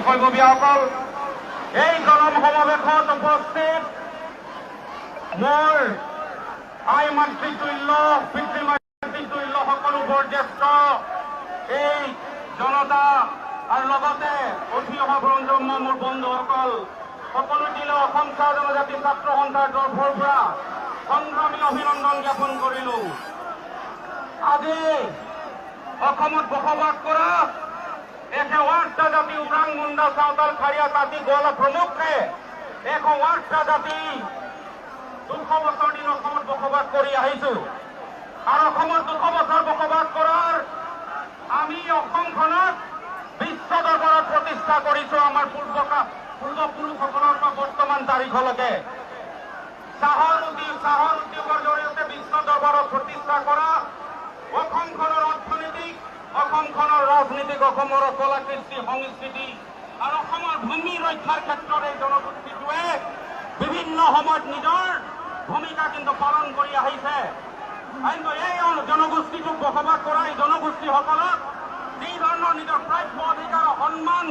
বিষয়ববীয়াসকল, এই গণ সমাৱেশত উপস্থিত মোৰ আই মাতৃতুল্য পিতৃ মাতৃতুল্য সকলো বয়োজ্যেষ্ঠ এই জনতা আৰু লগতে উঠি অহা প্ৰজন্ম মোৰ বন্ধুসকল, সকলো দিলে অসম চাহ জনজাতি ছাত্ৰ সন্থাৰ তৰফৰ পৰা সংগ্ৰামী অভিনন্দন জ্ঞাপন কৰিলো। আজি অসমত বসবাস কৰা 108টা জাতি ওৰাং, মুণ্ডা, চাওতাল, খাৰিয়া, তাঁতী, গোৱালা প্ৰমুখে 108টা জাতি 200 বছৰ দিন অসমত বসবাস কৰি আহিছো। আৰু অসমত 200 বছৰ বসবাস কৰাৰ আমি অসমখনক বিশ্ব দৰবাৰত প্ৰতিষ্ঠা কৰিছো। আমাৰ পূৰ্বপুৰুষসকলৰ পৰা বৰ্তমান তাৰিখলৈকে চাহৰ উদ্যোগৰ জৰিয়তে বিশ্ব দৰবাৰত প্ৰতিষ্ঠা কৰা অসমখনৰ অৰ্থনীতিক, অসমখনৰ ৰাজনীতিক, অসমৰ কলা কৃষ্টি সংস্কৃতি আৰু অসমৰ ভূমি ৰক্ষাৰ ক্ষেত্ৰত এই জনগোষ্ঠীটোৱে বিভিন্ন সময়ত নিজৰ ভূমিকা কিন্তু পালন কৰি আহিছে। কিন্তু এই জনগোষ্ঠীটোক বসবাস কৰা এই জনগোষ্ঠীসকলক যি ধৰণৰ নিজৰ প্ৰাপ্য অধিকাৰ সন্মান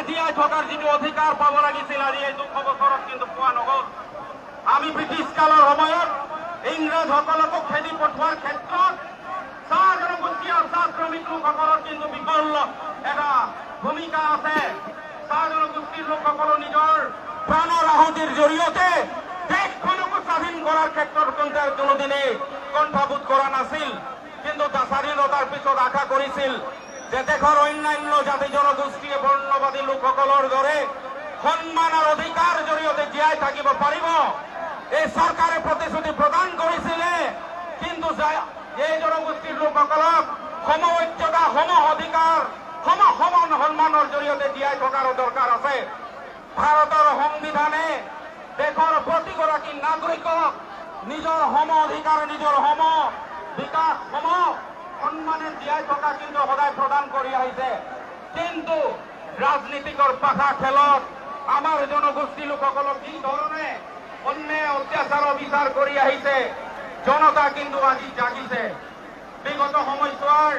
জীয়াই থকাৰ যিটো অধিকাৰ পাব লাগিছিল, আজি এই 200 বছৰত কিন্তু পোৱা নগ'ল। আমি ব্ৰিটিছ কালৰ সময়ত ইংৰাজসকলকো খেদি পঠোৱাৰ ক্ষেত্ৰত চাহ জনগোষ্ঠী আৰু চাহ শ্ৰমিক লোকসকলৰ কিন্তু বিকল এটা ভূমিকা আছে। চাহ জনগোষ্ঠীৰ লোকসকলৰ নিজৰ প্ৰাণৰ আহুতিৰ জৰিয়তে দেশখনকো স্বাধীন কৰাৰ ক্ষেত্ৰত কোনোদিনে কণ্ঠাবোধ কৰা নাছিল। কিন্তু স্বাধীনতাৰ পিছত আশা কৰিছিল যে দেশৰ অন্যান্য জাতি জনগোষ্ঠীয়ে বৰ্ণবাদী লোকসকলৰ দৰে সন্মান আৰু অধিকাৰ জৰিয়তে জীয়াই থাকিব পাৰিব। এই চৰকাৰে প্ৰতিশ্ৰুতি প্ৰদান কৰিছিলে, কিন্তু এই জনগোষ্ঠীৰ লোকসকলক সমমৰ্যাদা, সম অধিকাৰ, সমান সন্মানৰ জৰিয়তে জীয়াই থকাৰো দৰকাৰ আছে। ভাৰতৰ সংবিধানে দেশৰ প্ৰতিগৰাকী নাগৰিকক নিজৰ সম অধিকাৰ, নিজৰ সম বিকাশ, সম সন্মানে জীয়াই থকা কিন্তু সদায় প্ৰদান কৰি আহিছে। কিন্তু ৰাজনীতিকৰ পাখা খেলত আমাৰ জনগোষ্ঠী লোকসকলক যি ধৰণে অন্যায় অত্যাচাৰ বিচাৰ কৰি আহিছে, জনতা কিন্তু আজি জাগিছে। বিগত সময়ছোৱাৰ